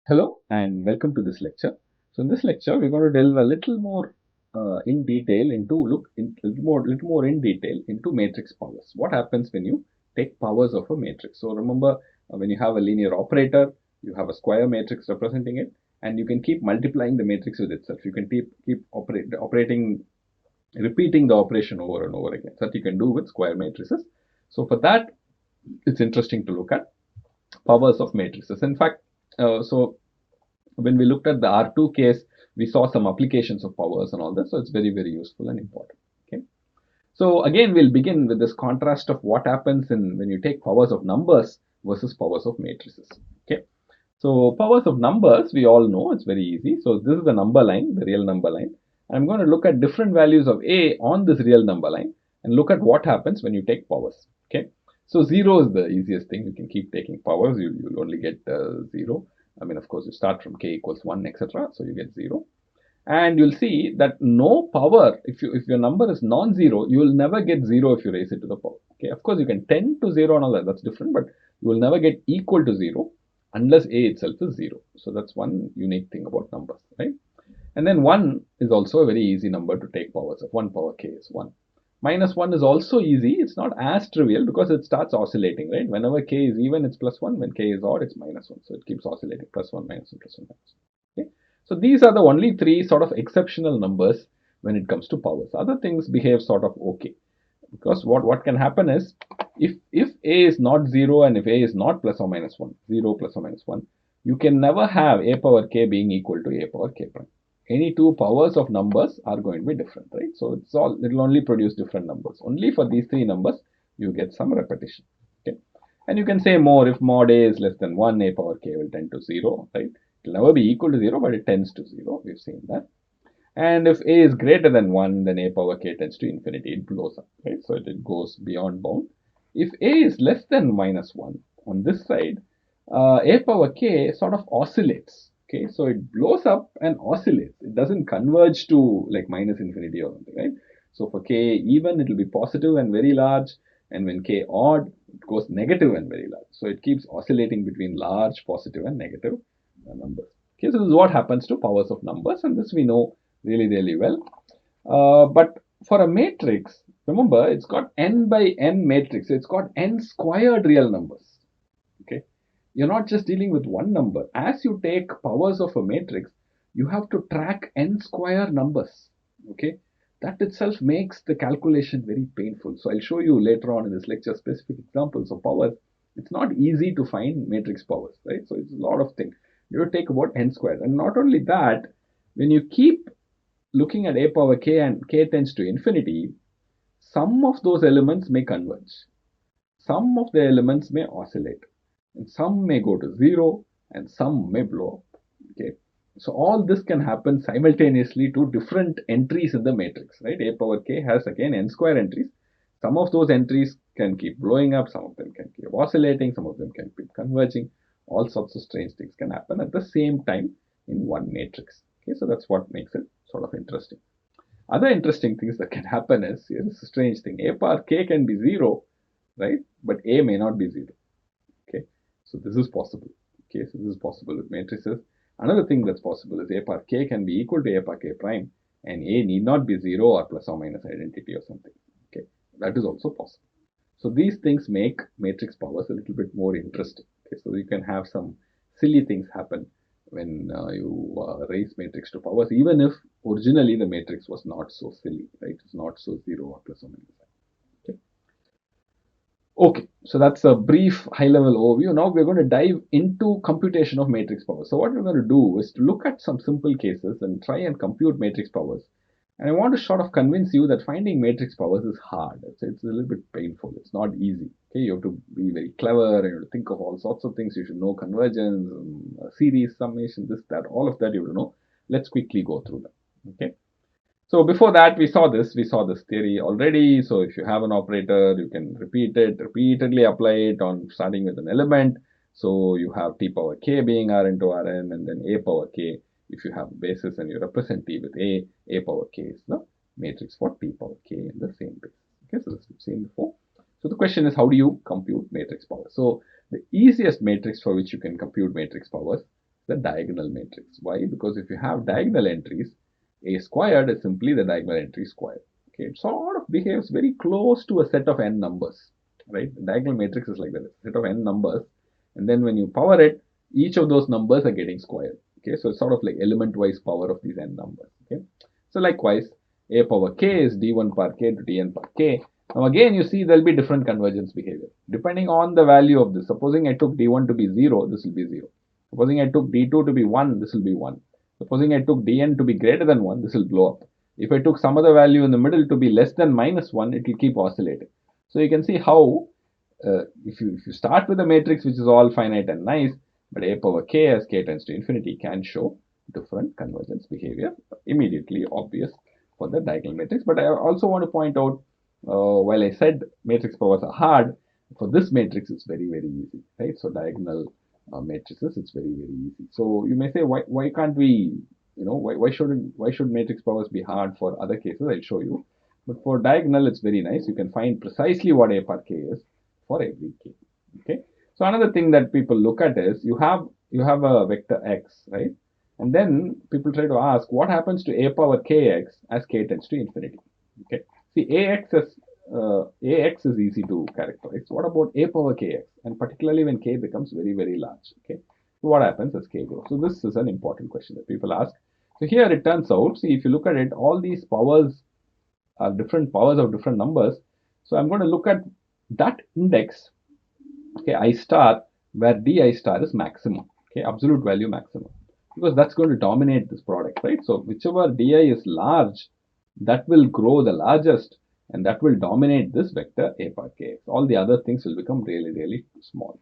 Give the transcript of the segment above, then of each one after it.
Hello and welcome to this lecture. So in this lecture, we're going to delve a little more in detail into little more in detail into matrix powers. What happens when you take powers of a matrix? So remember, when you have a linear operator, you have a square matrix representing it, and you can keep multiplying the matrix with itself. You can repeating the operation over and over again. That you can do with square matrices. So for that, it's interesting to look at powers of matrices. In fact, so when we looked at the R2 case, we saw some applications of powers and all that. So it's very, very useful and important. Okay. So again, we'll begin with this contrast of what happens when you take powers of numbers versus powers of matrices. Okay. So powers of numbers, we all know it's very easy. So this is the number line, the real number line. I'm going to look at different values of A on this real number line and look at what happens when you take powers. Okay. So 0 is the easiest thing. You can keep taking powers. You'll only get 0. I mean, of course, you start from k equals 1, etc. So you get 0. And you'll see that no power, if your number is non-zero, you will never get 0 if you raise it to the power. Okay, of course, you can tend to 0 and all that, that's different, but you will never get equal to 0 unless a itself is 0. So that's one unique thing about numbers, right? And then 1 is also a very easy number to take powers of. 1 power k is 1. Minus 1 is also easy. It's not as trivial because it starts oscillating, right? Whenever k is even, it's plus 1. When k is odd, it's minus 1. So it keeps oscillating, plus 1, minus 1, plus 1, minus 1. Okay? So these are the only three sort of exceptional numbers when it comes to powers. Other things behave sort of okay. Because what can happen is, if a is not 0 and if a is not plus or minus 1, 0 plus or minus 1, you can never have a power k being equal to a power k prime. Any two powers of numbers are going to be different, right? So it will only produce different numbers. Only for these three numbers, you get some repetition. Okay. And you can say more. If mod a is less than 1, a power k will tend to 0, right? It will never be equal to 0, but it tends to 0. We've seen that. And if a is greater than 1, then a power k tends to infinity. It blows up, right? So it goes beyond bound. If a is less than minus 1 on this side, a power k sort of oscillates. Okay, so it blows up and oscillates. It doesn't converge to like minus infinity or something, right? So for k even, it will be positive and very large. And when k odd, it goes negative and very large. So it keeps oscillating between large positive and negative numbers. Okay, so this is what happens to powers of numbers, and this we know really, really well. But for a matrix, remember, it's got n by n matrix. It's got n squared real numbers. Okay, you're not just dealing with one number. As you take powers of a matrix, you have to track n square numbers. Okay, that itself makes the calculation very painful. So I'll show you later on in this lecture specific examples of powers. It's not easy to find matrix powers, right? So it's a lot of things. You have to take about n squared. And not only that, when you keep looking at a power k and k tends to infinity, some of those elements may converge. Some of the elements may oscillate. And some may go to 0 and some may blow up. Okay. So all this can happen simultaneously to different entries in the matrix, right? A power k has again n square entries. Some of those entries can keep blowing up, some of them can keep oscillating, some of them can keep converging. All sorts of strange things can happen at the same time in one matrix. Okay, so that's what makes it sort of interesting. Other interesting things that can happen is, here's a strange thing. A power k can be 0, right? But a may not be 0. Okay, so this is possible. Okay, so this is possible with matrices. Another thing that's possible is a power k can be equal to a power k prime, and a need not be 0 or plus or minus identity or something. Okay, that is also possible. So these things make matrix powers a little bit more interesting. Okay, so you can have some silly things happen when you raise matrix to powers, even if originally the matrix was not so silly, right? It's not so 0 or plus or minus. Okay, so that's a brief high-level overview. Now we're going to dive into computation of matrix powers. So what we're going to do is to look at some simple cases and try and compute matrix powers. And I want to sort of convince you that finding matrix powers is hard. It's a little bit painful. It's not easy. Okay, you have to be very clever and you have to think of all sorts of things. You should know convergence, series, summation, this, that, all of that you have to know. Let's quickly go through them. Okay. So before that, we saw this theory already. So if you have an operator, you can repeat it, repeatedly apply it on starting with an element. So you have t power k being r into rn, and then a power k. If you have a basis and you represent t with a power k is the matrix for t power k in the same basis. Okay, so this we've seen before. So the question is, how do you compute matrix power? So the easiest matrix for which you can compute matrix powers the diagonal matrix. Why? Because if you have diagonal entries, A squared is simply the diagonal entry squared. Okay, it sort of behaves very close to a set of n numbers, right? The diagonal matrix is like that, a set of n numbers, and then when you power it, each of those numbers are getting squared. Okay, so it's sort of like element-wise power of these n numbers. Okay, so likewise, A power k is d1 power k to dn power k. Now again, you see there'll be different convergence behavior depending on the value of this. Supposing I took d1 to be 0, this will be 0. Supposing I took d2 to be 1, this will be 1. Supposing I took dn to be greater than 1, this will blow up. If I took some other value in the middle to be less than -1, it will keep oscillating. So you can see how if you start with a matrix which is all finite and nice, but A power k as k tends to infinity can show different convergence behavior, immediately obvious for the diagonal matrix. But I also want to point out, while I said matrix powers are hard, for this matrix it's very, very easy, right? So diagonal matrices, it's very, very easy. So you may say, why can't we, why should matrix powers be hard for other cases? I'll show you. But for diagonal, it's very nice. You can find precisely what A power k is for every k. Okay. So another thing that people look at is you have a vector x, right? And then people try to ask what happens to A power kx as k tends to infinity. Okay. See, ax is easy to characterize. What about A power kx? And particularly when k becomes very, very large. Okay. So what happens as k grows? So this is an important question that people ask. So here it turns out, see, if you look at it, all these powers are different powers of different numbers. So I'm going to look at that index, okay, I star, where di star is maximum, okay, absolute value maximum, because that's going to dominate this product, right? So whichever di is large, that will grow the largest, and that will dominate this vector A power kx. All the other things will become really, really small.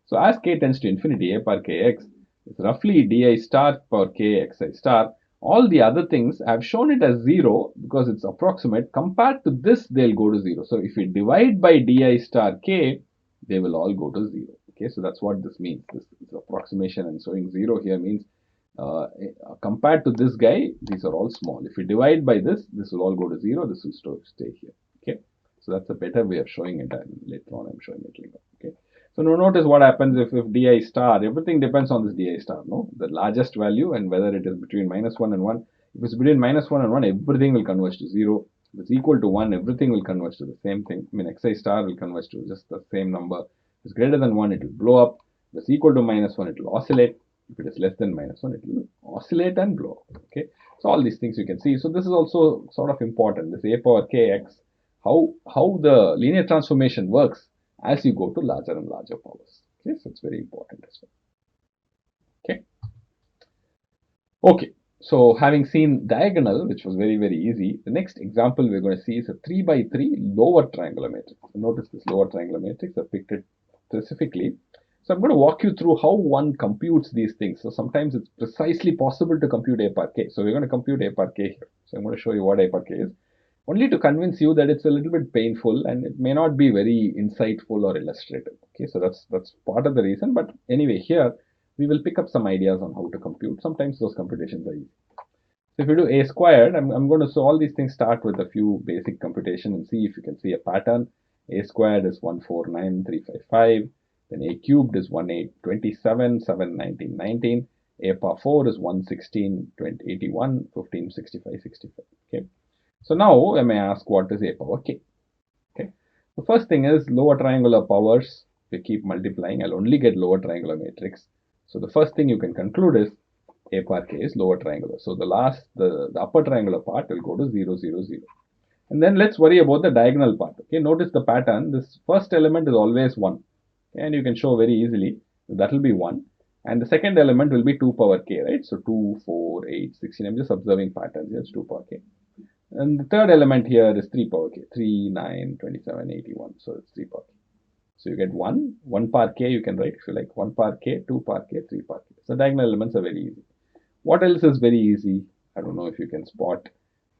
So as k tends to infinity, A power kx is roughly di star power kxi star. All the other things, I've shown it as 0 because it's approximate. Compared to this, they'll go to 0. So if we divide by di star k, they will all go to 0. Okay, so that's what this means. This approximation, and showing 0 here means compared to this guy, these are all small. If we divide by this, this will all go to 0. This will stay here. Okay, so that's a better way of showing it. And later on, I'm showing it later. Okay. So now notice what happens if di star, everything depends on this di star, no? The largest value and whether it is between -1 and 1. If it's between -1 and 1, everything will converge to 0. If it's equal to 1, everything will converge to the same thing. I mean, xi star will converge to just the same number. If it's greater than 1, it will blow up. If it's equal to -1, it will oscillate. If it is less than -1, it will oscillate and blow up. Okay. So all these things you can see. So this is also sort of important. This A power kx, how the linear transformation works as you go to larger and larger powers. Okay, so it's very important as well. Okay. Okay, so having seen diagonal, which was very, very easy, the next example we're going to see is a 3 by 3 lower triangular matrix. So notice this lower triangular matrix, I picked it specifically. So I'm going to walk you through how one computes these things. So sometimes it's precisely possible to compute A power k. So we're going to compute A power k here. So I'm going to show you what A power k is, only to convince you that it's a little bit painful and it may not be very insightful or illustrative. Okay, so that's part of the reason. But anyway, here we will pick up some ideas on how to compute. Sometimes those computations are easy. So if you do A squared, I'm going to, so all these things start with a few basic computation and see if you can see a pattern. A squared is 149,355. Then A cubed is 1827, 7, 19, 19. A power 4 is 116, 20, 81, 15, 65, 65. Okay. So now I may ask, what is A power k? Okay. The first thing is lower triangular powers. If you keep multiplying, I'll only get lower triangular matrix. So the first thing you can conclude is A power k is lower triangular. So the upper triangular part will go to 0, 0, 0. And then let's worry about the diagonal part. Okay. Notice the pattern. This first element is always 1. Okay? And you can show very easily that will be 1. And the second element will be 2 power k, right? So 2, 4, 8, 16. I'm just observing patterns here. It's 2 power k. And the third element here is 3 power k, 3, 9, 27, 81. So it's 3 power k. So you get 1 power k, you can write if you like 1 power k, 2 power k, 3 power k. So diagonal elements are very easy. What else is very easy? I don't know if you can spot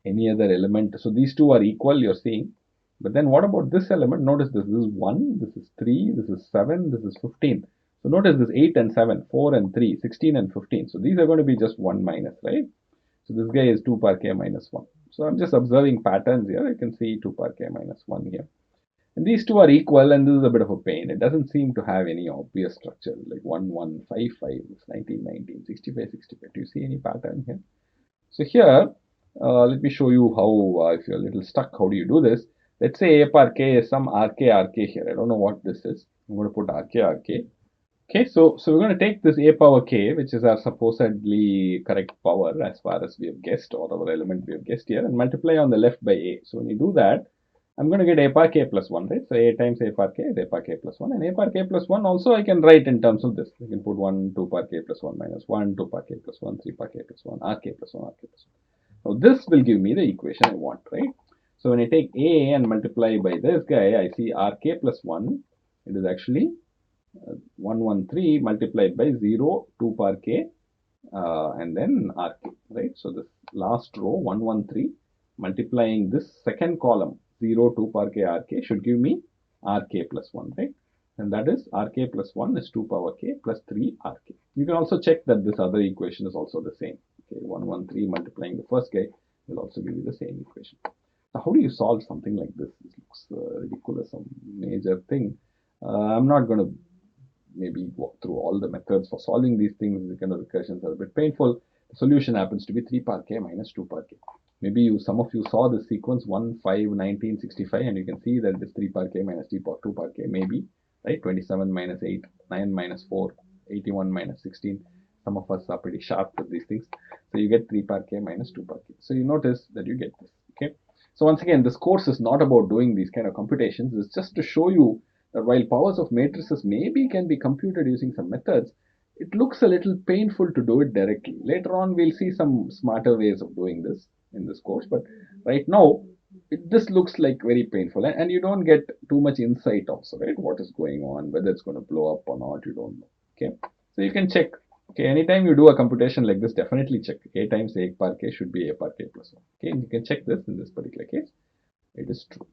any other element. So these two are equal, you're seeing. But then what about this element? Notice this is 1, this is 3, this is 7, this is 15. So notice this 8 and 7, 4 and 3, 16 and 15. So these are going to be just 1 minus, right? So this guy is 2 power k minus 1. So I'm just observing patterns here. You can see 2 power k minus 1 here. And these two are equal, and this is a bit of a pain. It doesn't seem to have any obvious structure, like 1, 1, 5, 5, 19, 19. 65, 65. Do you see any pattern here? So here, let me show you how, if you're a little stuck, how do you do this? Let's say A par K is some RK here. I don't know what this is. I'm going to put RK. Okay, so we're going to take this A power K, which is our supposedly correct power as far as we have guessed, or our element we have guessed here, and multiply on the left by A. So when you do that, I'm going to get A par K plus 1, right? So A times A par K is A par K plus 1. And A par K plus 1 also I can write in terms of this. I can put 1, 2 par K plus 1 minus 1, 2 par K plus 1, 3 par K plus 1, RK plus 1, RK plus 1. Now this will give me the equation I want, right? So when I take A and multiply by this guy, I see RK plus 1. It is actually 113 multiplied by 0, 2 par K, and then RK, right? So this last row, 113, multiplying this second column, 0, 2 par K, RK, should give me RK plus 1, right? And that is RK plus 1 is 2 power K plus 3 RK. You can also check that this other equation is also the same. Okay, 113 multiplying the first guy will also give you the same equation. So how do you solve something like this? This looks ridiculous, some major thing. I'm not going to maybe walk through all the methods for solving these things. The kind of recursions are a bit painful. The solution happens to be 3 par K minus 2 par K. Maybe some of you saw the sequence 1, 5, 19, 65, and you can see that it is 3 par K minus 2 par K, maybe, right? 27 minus 8, 9 minus 4, 81 minus 16. Some of us are pretty sharp with these things. So you get 3 par K minus 2 par K. So you notice that you get this, okay? So once again, this course is not about doing these kind of computations. It's just to show you that while powers of matrices maybe can be computed using some methods, it looks a little painful to do it directly. Later on, we'll see some smarter ways of doing this in this course, but right now, this looks like very painful, and you don't get too much insight also, right? What is going on, whether it's going to blow up or not, you don't know, okay? So you can check, okay, anytime you do a computation like this, definitely check A times A par K should be A par K plus 1, okay? You can check this in this particular case, it is true.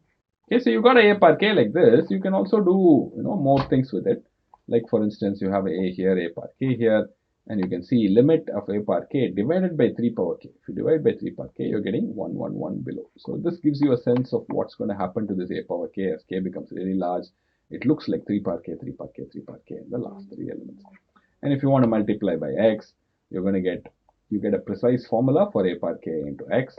Okay, so you got A par K like this. You can also do, more things with it. Like for instance, you have A here, A par K here, and you can see limit of A par K divided by 3 power K. If you divide by 3 power K, you're getting 111 below. So this gives you a sense of what's going to happen to this A power K as K becomes really large. It looks like 3 power K, 3 power K, 3 power K in the last three elements. And if you want to multiply by X, you're going to get a precise formula for A par K into X.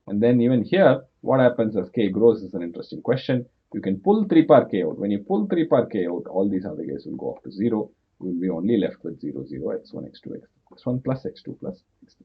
And then even here, what happens as K grows is an interesting question. You can pull 3 par K out. When you pull 3 par K out, all these other guys will go off to 0. You will be only left with 0, 0, x1, x2, x1 plus x2 plus x3.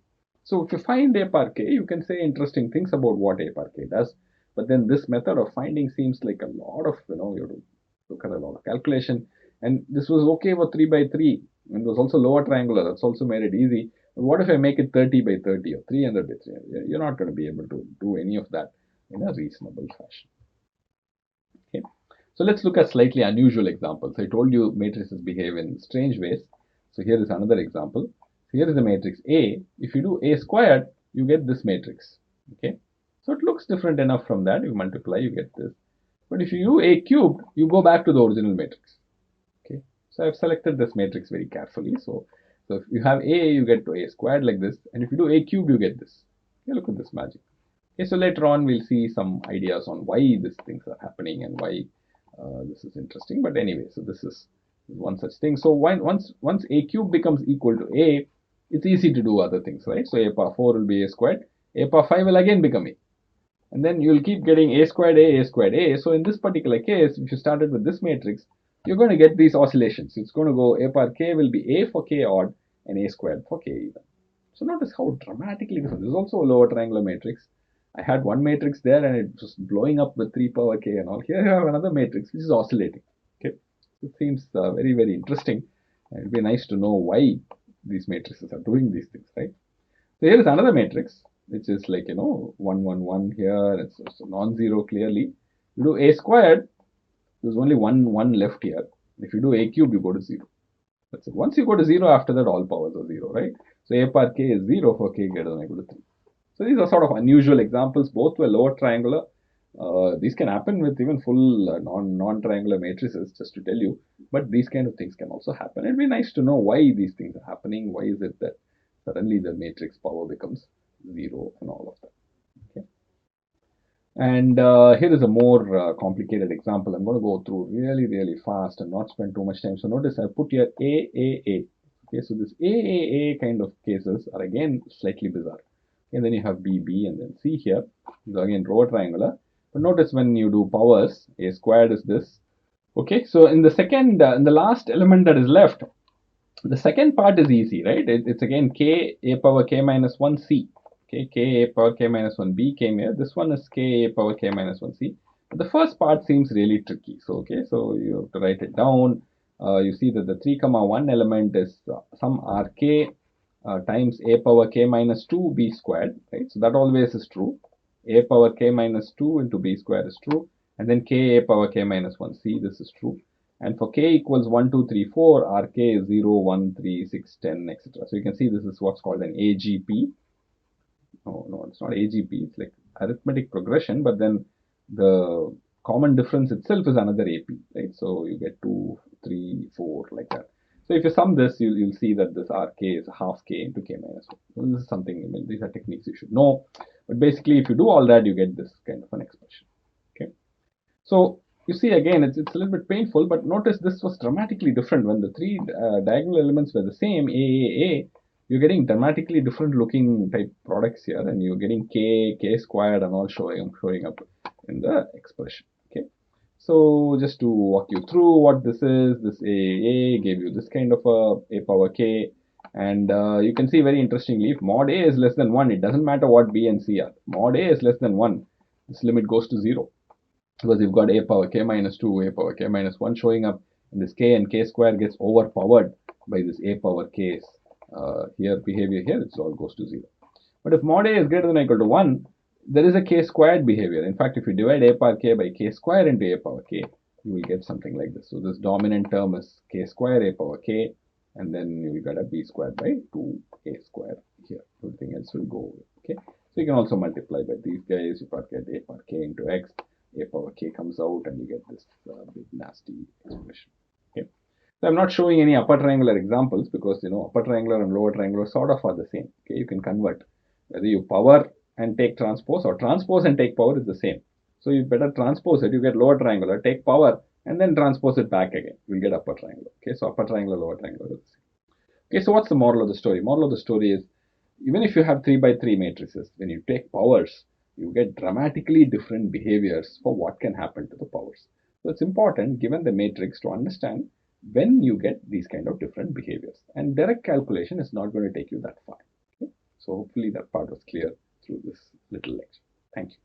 So if you find A par K, you can say interesting things about what A par K does. But then this method of finding seems like a lot of, you have to look at a lot of calculation. And this was okay for 3 by 3. And it was also lower triangular. That's also made it easy. But what if I make it 30 by 30 or 300 by 300? You're not going to be able to do any of that in a reasonable fashion. Okay. So let's look at slightly unusual examples. I told you matrices behave in strange ways. So here is another example. So here is the matrix A. If you do A squared, you get this matrix. Okay. So it looks different enough from that. You multiply, you get this. But if you do A cubed, you go back to the original matrix. Okay. So I've selected this matrix very carefully. So if you have A, you get to A squared like this. And if you do A cubed, you get this. Okay, look at this magic. Okay, so later on, we'll see some ideas on why these things are happening and why this is interesting. But anyway, so this is one such thing. So once A cube becomes equal to A, it's easy to do other things, right? So A power 4 will be A squared. A power 5 will again become A. And then you'll keep getting A squared A, A squared A. So in this particular case, if you started with this matrix, you're going to get these oscillations. It's going to go A power K will be A for K odd and A squared for K even. So notice how dramatically different. This is also a lower triangular matrix. I had one matrix there and it was blowing up with 3 power K and all. Here you have another matrix which is oscillating. Okay, it seems very, very interesting. And it'd be nice to know why these matrices are doing these things, right? So here is another matrix which is like 1, 1, 1 here. It's non-zero clearly. You do A squared. There's only one left here. If you do A cube, you go to 0. That's it. Once you go to 0, after that all powers are 0, right? So A par K is 0 for K greater than or equal to 3. So these are sort of unusual examples. Both were lower triangular. These can happen with even full non-triangular matrices, just to tell you. But these kind of things can also happen. It'd be nice to know why these things are happening. Why is it that suddenly the matrix power becomes 0 and all of that. Okay. And here is a more complicated example. I'm going to go through really, really fast and not spend too much time. So notice I put here A. Okay, so this A kind of cases are again slightly bizarre. And then you have B and then C here. So again row triangular. But notice when you do powers, A squared is this. Okay, so in the second, in the last element that is left, the second part is easy, right? It's again K A power K minus 1 C. Okay, K A power K minus 1 B came here. This one is K A power K minus 1 C. But the first part seems really tricky. So, okay, so you have to write it down. You see that the 3 comma 1 element is some RK times A power K minus 2 B squared, right? So that always is true. A power K minus 2 into B squared is true. And then K A power K minus 1 C, this is true. And for k equals 1, 2, 3, 4, Rk is 0, 1, 3, 6, 10, etc. So you can see this is what's called an AGP. No, it's not AGP. It's like arithmetic progression, but then the common difference itself is another AP, right? So you get 2, 3, 4, like that. So if you sum this, you'll see that this Rk is half k into k minus 1. So this is something, I mean, these are techniques you should know. But basically, if you do all that, you get this kind of an expression. Okay. So you see again, it's a little bit painful, but notice this was dramatically different when the three diagonal elements were the same, A. You're getting dramatically different looking type products here, and you're getting K squared and all showing up in the expression. Okay. So just to walk you through what this is, this A gave you this kind of a power K, and you can see very interestingly, if mod A is less than 1, it doesn't matter what B and C are. Mod A is less than 1, this limit goes to 0. Because you've got a power k minus 2, a power k minus 1 showing up, and this k and k square gets overpowered by this a power k here behavior here, it all goes to 0. But if mod a is greater than or equal to 1, there is a k squared behavior. In fact, if you divide a power k by k square into a power k, you will get something like this. So this dominant term is k square a power k, and then you got a b squared by 2a square here. Everything else will go away. Okay. So you can also multiply by these guys. You get a power k into x, a power k comes out, and you get this big nasty expression. Okay. So I'm not showing any upper triangular examples because upper triangular and lower triangular sort of are the same. Okay, you can convert whether you power and take transpose or transpose and take power is the same. So you better transpose it. You get lower triangular, take power, and then transpose it back again. You'll get upper triangular. Okay, so upper triangular, lower triangular is the same. Okay, so what's the moral of the story? Moral of the story is even if you have 3 by 3 matrices, when you take powers, you get dramatically different behaviors for what can happen to the powers. So it's important, given the matrix, to understand when you get these kind of different behaviors. And direct calculation is not going to take you that far. Okay? So hopefully that part was clear through this little lecture. Thank you.